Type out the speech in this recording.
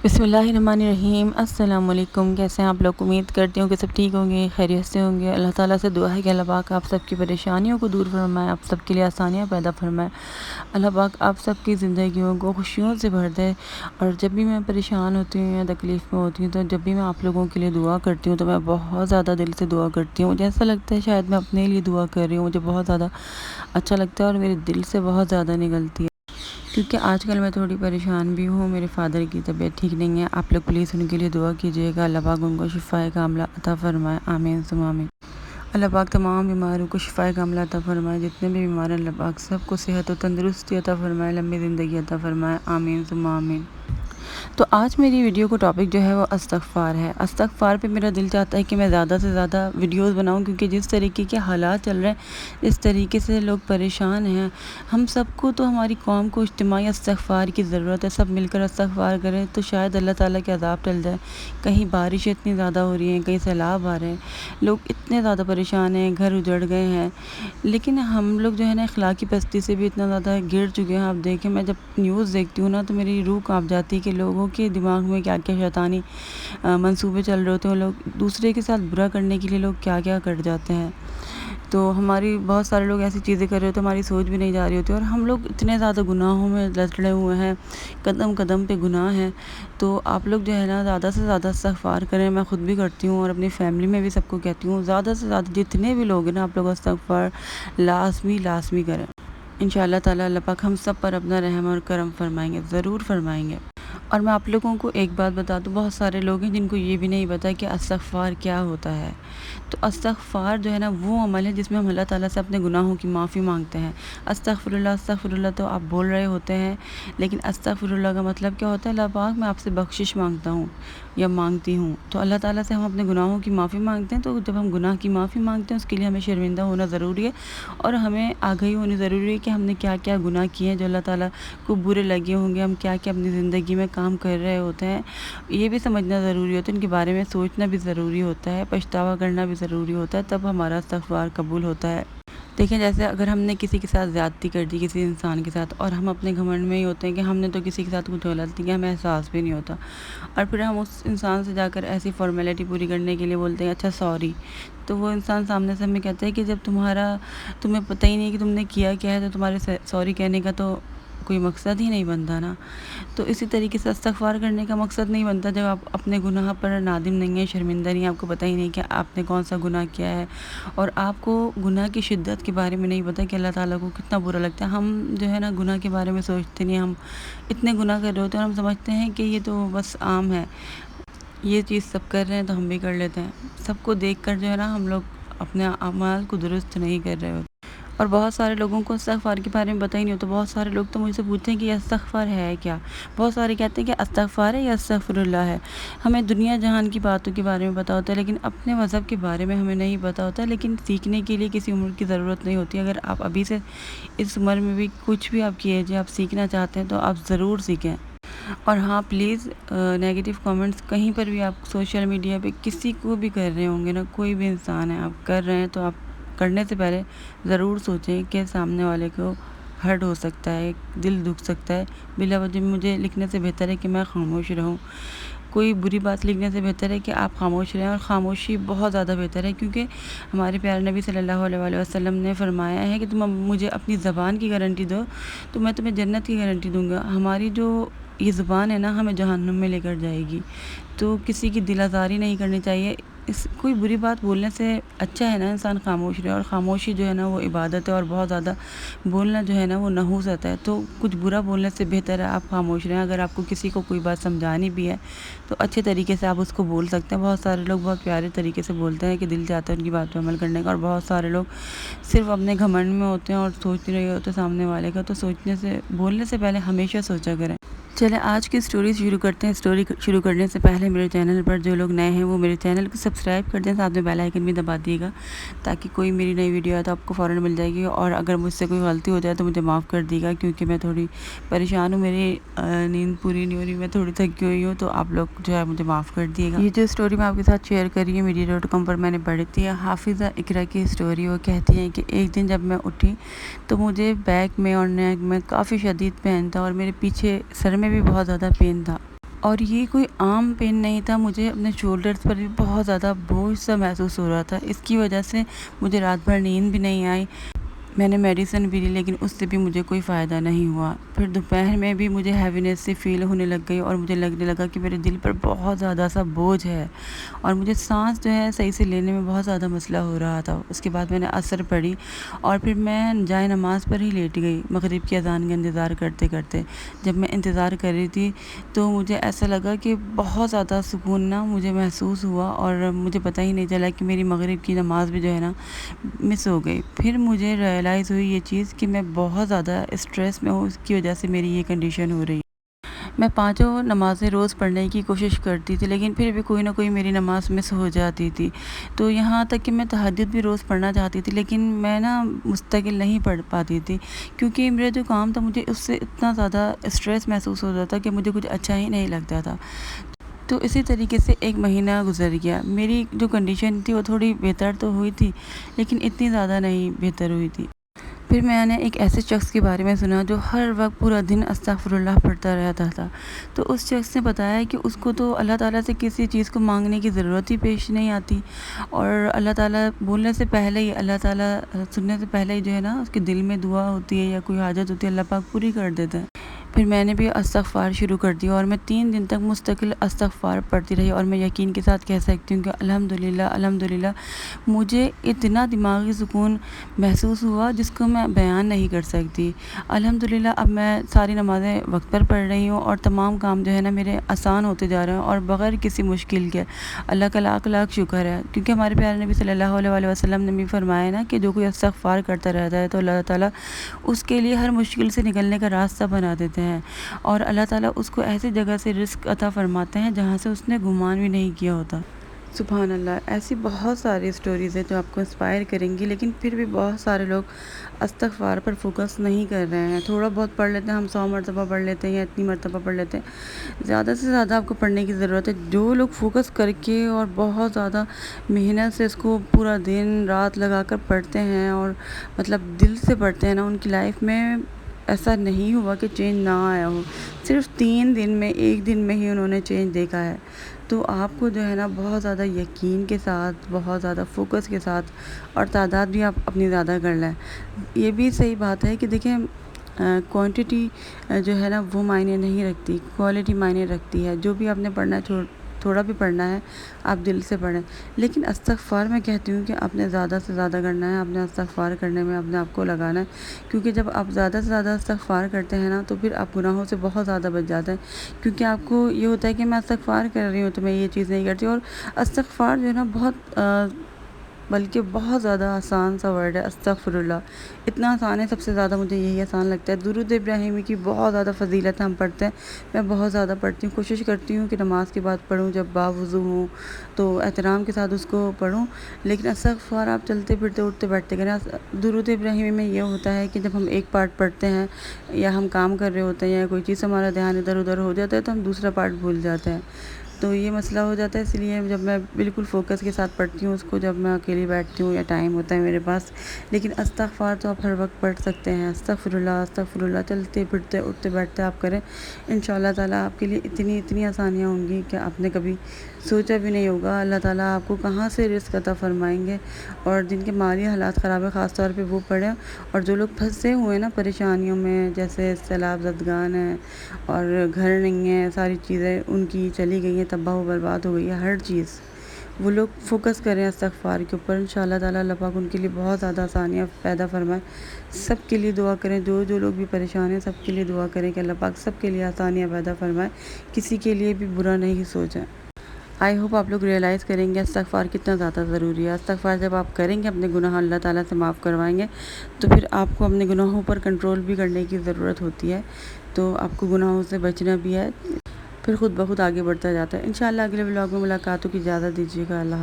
बिस्मिल्लाहिर्रहमानिर्रहीम। अस्सलाम वालेकुम। कैसे हैं आप लोग? उम्मीद करती हूँ कि सब ठीक होंगे, खैरियत से होंगे। अल्लाह ताला से दुआ है कि अल्लाह पाक आप सबकी परेशानियों को दूर फरमाए, आप सबके लिए आसानियाँ पैदा फरमाए। अल्लाह पाक आप सबकी ज़िंदगियों को खुशियों से भर दे। और जब भी मैं परेशान होती हूँ या तकलीफ़ में होती हूँ, तो जब भी मैं आप लोगों के लिए दुआ करती हूँ, तो मैं बहुत ज़्यादा दिल से दुआ करती हूँ। मुझे ऐसा लगता है शायद मैं अपने लिए दुआ कर रही हूँ। मुझे बहुत ज़्यादा अच्छा लगता है और मेरे दिल से बहुत ज़्यादा निकलती है, क्योंकि आजकल मैं थोड़ी परेशान भी हूँ। मेरे फ़ादर की तबीयत ठीक नहीं है। आप लोग प्लीज़ उनके लिए दुआ कीजिएगा। अल्लाह पाक उनको शिफ़ाए कामिला अता फ़रमाए। आमीन सुम्मा आमीन। अल्लाह पाक तमाम बीमारों को शिफ़ाए कामिला अता फ़रमाए। जितने भी बीमार हैं, अल्लाह पाक सबको सेहत और तंदुरुस्ती अता फ़रमाए, लंबी ज़िंदगी अता फ़रमाए। आमीन सुम्मा आमीन। तो आज मेरी वीडियो का टॉपिक जो है वो इस्तग़फ़ार है। इस्तग़फ़ार पे मेरा दिल चाहता है कि मैं ज़्यादा से ज़्यादा वीडियोस बनाऊं, क्योंकि जिस तरीके के हालात चल रहे हैं, इस तरीके से लोग परेशान हैं। हम सबको, तो हमारी कौम को इज्तिमाई इस्तग़फ़ार की ज़रूरत है। सब मिलकर इस्तग़फ़ार करें तो शायद अल्लाह ताला के अज़ाब टल जाए। कहीं बारिश इतनी ज़्यादा हो रही है, कहीं सैलाब आ रहे हैं, लोग इतने ज़्यादा परेशान हैं, घर उजड़ गए हैं। लेकिन हम लोग जो है ना, अखलाकी पस्ती से भी इतना ज़्यादा गिर चुके हैं। आप देखें, मैं जब न्यूज़ देखती हूँ ना, तो मेरी रूह काँप जाती है कि लोगों के दिमाग में क्या क्या शैतानी मंसूबे चल रहे होते हैं। लोग दूसरे के साथ बुरा करने के लिए लोग क्या क्या कर जाते हैं। तो हमारी बहुत सारे लोग ऐसी चीज़ें कर रहे होते हैं, हमारी सोच भी नहीं जा रही होती, और हम लोग इतने ज़्यादा गुनाहों में लचड़े हुए हैं, कदम कदम पे गुनाह हैं। तो आप लोग जो है ना, ज़्यादा से ज़्यादा इस्तग़फ़ार करें। मैं ख़ुद भी करती हूँ और अपनी फैमिली में भी सबको कहती हूँ, ज़्यादा से ज़्यादा जितने भी लोग हैं ना, आप लोग इस्तग़फ़ार लाज़मी करें। इंशाअल्लाह ताला अल्लाह पाक हम सब पर अपना रहम और करम फरमाएंगे, ज़रूर फरमाएंगे। और मैं आप लोगों को एक बात बता दूँ, बहुत सारे लोग हैं जिनको ये भी नहीं पता कि इस्तग़फ़ार क्या होता है। तो इस्तग़फ़ार जो है ना, वो अमल है जिसमें हम अल्लाह ताला से अपने गुनाहों की माफ़ी मांगते हैं। अस्तग़फ़िरुल्लाह तो आप बोल रहे होते हैं, लेकिन अस्तग़फ़िरुल्लाह का मतलब क्या होता है? अल्लाह पाक, मैं आपसे बख्शिश मांगता हूँ या मांगती हूँ। तो अल्लाह ताला से हम अपने गुनाहों की माफ़ी मांगते हैं। तो जब हम गुनाह की माफ़ी मांगते हैं, उसके लिए हमें शर्मिंदा होना ज़रूरी है, और हमें आगाही होनी ज़रूरी है कि हमने क्या क्या गुनाह किए हैं जो अल्लाह ताला को बुरे लगे होंगे। हम क्या क्या अपनी ज़िंदगी में काम कर रहे होते हैं, ये भी समझना ज़रूरी होता है। इनके बारे में सोचना भी ज़रूरी होता है, पछतावा करना भी ज़रूरी होता है, तब हमारा इस्तग़फ़ार कबूल होता है। देखें, जैसे अगर हमने किसी के साथ ज़्यादती कर दी, किसी इंसान के साथ, और हम अपने घमंड में ही होते हैं कि हमने तो किसी के साथ कुछ गलत किया, हमें एहसास भी नहीं होता, और फिर हम उस इंसान से जाकर ऐसी फ़ॉर्मेलिटी पूरी करने के लिए बोलते हैं अच्छा सॉरी। तो वो इंसान सामने से हमें कहता है कि जब तुम्हें पता ही नहीं कि तुमने किया क्या है, तो तुम्हारे सॉरी कहने का तो कोई मकसद ही नहीं बनता ना। तो इसी तरीके से इस्तग़फ़ार करने का मकसद नहीं बनता जब आप अपने गुनाह पर नादिम नहीं हैं, शर्मिंदा नहीं हैं, आपको पता ही नहीं कि आपने कौन सा गुनाह किया है, और आपको गुनाह की शिद्दत के बारे में नहीं पता कि अल्लाह ताला को कितना बुरा लगता है। हम जो है ना, गुनाह के बारे में सोचते नहीं, हम इतने गुनाह कर रहे होते हैं और हम समझते हैं कि ये तो बस आम है, ये चीज़ सब कर रहे हैं तो हम भी कर लेते हैं। सबको देख कर जो है ना, हम लोग अपने अमाल को दुरुस्त नहीं कर रहे होते। और बहुत सारे लोगों को इस्तग़फ़ार के बारे में पता ही नहीं होता। बहुत सारे लोग तो मुझसे पूछते हैं कि इस्तग़फ़ार है क्या? बहुत सारे कहते हैं कि इस्तग़फ़ार है या अस्तग़फ़िरुल्लाह है। हमें दुनिया जहान की बातों के बारे में पता होता है, लेकिन अपने मज़हब के बारे में हमें नहीं पता होता। लेकिन सीखने के लिए किसी उम्र की ज़रूरत नहीं होती। अगर आप अभी से इस उम्र में भी कुछ भी आपकी एज है, आप सीखना चाहते हैं, तो आप ज़रूर सीखें। और हाँ, प्लीज़ नेगेटिव कमेंट्स कहीं पर भी आप सोशल मीडिया पे किसी को भी कर रहे होंगे ना, कोई भी इंसान है, आप कर रहे हैं, तो आप करने से पहले ज़रूर सोचें कि सामने वाले को हर्ट हो सकता है, दिल दुख सकता है। बिला वजह मुझे लिखने से बेहतर है कि मैं खामोश रहूँ। कोई बुरी बात लिखने से बेहतर है कि आप खामोश रहें, और खामोशी बहुत ज़्यादा बेहतर है, क्योंकि हमारे प्यारे नबी सल्लल्लाहु अलैहि वसल्लम ने फरमाया है कि तुम मुझे अपनी ज़बान की गारंटी दो, तो मैं तुम्हें जन्नत की गारंटी दूँगा। हमारी जो ये ज़ुबान है ना, हमें जहन्नुम में लेकर जाएगी। तो किसी की दिल आज़ारी नहीं करनी चाहिए। कोई बुरी बात बोलने से अच्छा है ना, इंसान खामोश रहे, और ख़ामोशी जो है ना, वो इबादत है, और बहुत ज़्यादा बोलना जो है ना, वो नहूसत है। तो कुछ बुरा बोलने से बेहतर है आप खामोश रहें। अगर आपको किसी को कोई बात समझानी भी है, तो अच्छे तरीके से आप उसको बोल सकते हैं। बहुत सारे लोग बहुत प्यारे तरीके से बोलते हैं कि दिल चाहता है उनकी बात पर अमल करने का, और बहुत सारे लोग सिर्फ अपने घमंड में होते हैं और सोच नहीं रहे होते सामने वाले का। तो बोलने से पहले हमेशा सोचा करें। चलें, आज की स्टोरी शुरू करते हैं। स्टोरी शुरू करने से पहले मेरे चैनल पर जो लोग नए हैं, वो मेरे चैनल को सब्सक्राइब कर दें, साथ में बेल आइकन भी दबा दिएगा, ताकि कोई मेरी नई वीडियो आए तो आपको फ़ौरन मिल जाएगी। और अगर मुझसे कोई गलती हो जाए तो मुझे माफ़ कर दिएगा, क्योंकि मैं थोड़ी परेशान हूँ, मेरी नींद पूरी नहीं हो रही, मैं थोड़ी थकी हुई हूँ, तो आप लोग जो है मुझे माफ़ कर दिएगा। ये जो स्टोरी मैं आपके साथ शेयर कर रही हूँ, media.com पर मैंने पढ़ी थी। हाफिज़ा इकरा की स्टोरी। वो कहती हैं कि एक दिन जब मैं उठी, तो मुझे बैक में और नेक में काफ़ी शदीद पेन था, और मेरे पीछे सर में भी बहुत ज़्यादा पेन था। اور یہ کوئی عام پین نہیں تھا، مجھے اپنے شولڈرز پر بھی بہت زیادہ بوجھ سا محسوس ہو رہا تھا۔ اس کی وجہ سے مجھے رات بھر نیند بھی نہیں آئی۔ میں نے میڈیسن بھی لی لیکن اس سے بھی مجھے کوئی فائدہ نہیں ہوا۔ پھر دوپہر میں بھی مجھے ہیوینس سی فیل ہونے لگ گئی اور مجھے لگنے لگا کہ میرے دل پر بہت زیادہ سا بوجھ ہے، اور مجھے سانس جو ہے صحیح سے لینے میں بہت زیادہ مسئلہ ہو رہا تھا۔ اس کے بعد میں نے عصر پڑھی اور پھر میں جائے نماز پر ہی لیٹ گئی مغرب کی اذان کا انتظار کرتے کرتے۔ جب میں انتظار کر رہی تھی تو مجھے ایسا لگا کہ بہت زیادہ سکون نا مجھے محسوس ہوا، اور مجھے پتہ ہی نہیں چلا کہ میری مغرب کی نماز بھی جو ہے نا مس ہو گئی۔ پھر مجھے ریئلائز ہوئی یہ چیز کہ میں بہت زیادہ اسٹریس میں ہوں، اس کی وجہ سے میری یہ کنڈیشن ہو رہی ہے۔ میں پانچوں نمازیں روز پڑھنے کی کوشش کرتی تھی لیکن پھر بھی کوئی نہ کوئی میری نماز مس ہو جاتی تھی۔ تو یہاں تک کہ میں تہجد بھی روز پڑھنا چاہتی تھی لیکن میں نا مستقل نہیں پڑھ پاتی تھی، کیونکہ میرا جو کام تھا مجھے اس سے اتنا زیادہ اسٹریس محسوس ہوتا تھا کہ مجھے کچھ اچھا ہی نہیں لگتا تھا۔ تو اسی طریقے سے ایک مہینہ گزر گیا۔ میری جو کنڈیشن تھی وہ تھوڑی بہتر تو ہوئی تھی لیکن اتنی زیادہ نہیں بہتر ہوئی تھی۔ پھر میں نے ایک ایسے شخص کے بارے میں سنا جو ہر وقت پورا دن استغفر اللہ پڑھتا رہتا تھا۔ تو اس شخص نے بتایا کہ اس کو تو اللہ تعالیٰ سے کسی چیز کو مانگنے کی ضرورت ہی پیش نہیں آتی، اور اللہ تعالیٰ بولنے سے پہلے ہی، اللہ تعالیٰ سننے سے پہلے ہی جو ہے نا اس کے دل میں دعا ہوتی ہے یا کوئی حاجت ہوتی ہے اللہ پاک پوری کر دیتے ہیں۔ پھر میں نے بھی استغفار شروع کر دیا اور میں 3 دن تک مستقل استغفار پڑھتی رہی، اور میں یقین کے ساتھ کہہ سکتی ہوں کہ الحمدللہ مجھے اتنا دماغی سکون محسوس ہوا جس کو میں بیان نہیں کر سکتی۔ الحمدللہ اب میں ساری نمازیں وقت پر پڑھ رہی ہوں اور تمام کام جو ہے نا میرے آسان ہوتے جا رہے ہیں اور بغیر کسی مشکل کے۔ اللہ کا لاکھ لاکھ شکر ہے، کیونکہ ہمارے پیارے نبی صلی اللہ علیہ وسلم نے بھی فرمایا نا کہ جو کوئی استغفار کرتا رہتا ہے تو اللہ تعالیٰ اس کے لیے ہر مشکل سے نکلنے کا راستہ بنا دیتے ہیں، اور اللہ تعالیٰ اس کو ایسی جگہ سے رزق عطا فرماتے ہیں جہاں سے اس نے گمان بھی نہیں کیا ہوتا۔ سبحان اللہ، ایسی بہت ساری سٹوریز ہیں جو آپ کو انسپائر کریں گی، لیکن پھر بھی بہت سارے لوگ استغفار پر فوکس نہیں کر رہے ہیں۔ تھوڑا بہت پڑھ لیتے ہیں، ہم 100 مرتبہ پڑھ لیتے ہیں یا اتنی مرتبہ پڑھ لیتے ہیں، زیادہ سے زیادہ آپ کو پڑھنے کی ضرورت ہے۔ جو لوگ فوکس کر کے اور بہت زیادہ محنت سے اس کو پورا دن رات لگا کر پڑھتے ہیں اور مطلب دل سے پڑھتے ہیں نا، ان کی لائف میں ایسا نہیں ہوا کہ چینج نہ آیا ہو۔ صرف 3 دن میں، 1 دن میں ہی انہوں نے چینج دیکھا ہے۔ تو آپ کو جو ہے نا بہت زیادہ یقین کے ساتھ، بہت زیادہ فوکس کے ساتھ، اور تعداد بھی آپ اپنی زیادہ کر لیں۔ یہ بھی صحیح بات ہے کہ دیکھیں کوانٹٹی جو ہے نا وہ معنی نہیں رکھتی، کوالٹی معنی رکھتی ہے۔ جو بھی آپ نے پڑھنا ہے، تھوڑا بھی پڑھنا ہے آپ دل سے پڑھیں، لیکن استغفار میں کہتی ہوں کہ آپ نے زیادہ سے زیادہ کرنا ہے، آپ نے استغفار کرنے میں اپنے آپ کو لگانا ہے، کیونکہ جب آپ زیادہ سے زیادہ استغفار کرتے ہیں نا تو پھر آپ گناہوں سے بہت زیادہ بچ جاتے ہیں، کیونکہ آپ کو یہ ہوتا ہے کہ میں استغفار کر رہی ہوں تو میں یہ چیز نہیں کرتی۔ اور استغفار جو ہے نا بہت بلکہ بہت زیادہ آسان سا ورڈ ہے استغفر اللہ، اتنا آسان ہے، سب سے زیادہ مجھے یہی آسان لگتا ہے۔ درود ابراہیمی کی بہت زیادہ فضیلت ہم پڑھتے ہیں، میں بہت زیادہ پڑھتی ہوں، کوشش کرتی ہوں کہ نماز کے بعد پڑھوں، جب باوضو ہوں تو احترام کے ساتھ اس کو پڑھوں، لیکن استغفار آپ چلتے پھرتے اٹھتے بیٹھتے کریں۔ درود ابراہیمی میں یہ ہوتا ہے کہ جب ہم ایک پارٹ پڑھتے ہیں یا ہم کام کر رہے ہوتے ہیں یا کوئی چیز ہمارا دھیان ادھر ادھر ہو جاتا ہے تو ہم دوسرا پارٹ بھول جاتے ہیں، تو یہ مسئلہ ہو جاتا ہے۔ اس لیے جب میں بالکل فوکس کے ساتھ پڑھتی ہوں اس کو، جب میں اکیلی بیٹھتی ہوں یا ٹائم ہوتا ہے میرے پاس، لیکن استغفار تو آپ ہر وقت پڑھ سکتے ہیں۔ استغفر اللہ چلتے پھرتے اٹھتے بیٹھتے آپ کریں، انشاءاللہ تعالیٰ آپ کے لیے اتنی آسانیاں ہوں گی کہ آپ نے کبھی سوچا بھی نہیں ہوگا۔ اللہ تعالیٰ آپ کو کہاں سے رزق عطا فرمائیں گے، اور جن کے مالی حالات خراب ہیں خاص طور پہ وہ پڑھیں، اور جو لوگ پھنسے ہوئے ہیں نا پریشانیوں میں، جیسے سیلاب زدگان ہیں اور گھر نہیں ہیں، ساری چیزیں ان کی چلی گئی ہیں، تباہ و برباد ہو گئی ہے ہر چیز، وہ لوگ فوکس کریں استغفار کے اوپر، انشاءاللہ تعالیٰ اللہ پاک ان کے لیے بہت زیادہ آسانیاں پیدا فرمائے۔ سب کے لیے دعا کریں، جو لوگ بھی پریشان ہیں سب کے لیے دعا کریں کہ اللہ پاک سب کے لیے آسانیاں پیدا فرمائے، کسی کے لیے بھی برا نہیں سوچیں۔ آئی ہوپ آپ لوگ ریئلائز کریں گے استغفار کتنا زیادہ ضروری ہے۔ استغفار جب آپ کریں گے، اپنے گناہ اللہ تعالیٰ سے معاف کروائیں گے، تو پھر آپ کو اپنے گناہوں پر کنٹرول بھی کرنے کی ضرورت ہوتی ہے، تو آپ کو گناہوں سے بچنا بھی ہے، پھر خود بخود آگے بڑھتا جاتا ہے۔ انشاءاللہ اگلے ولاگ میں ملاقات ہو، کی اجازت دیجیے گا۔ اللہ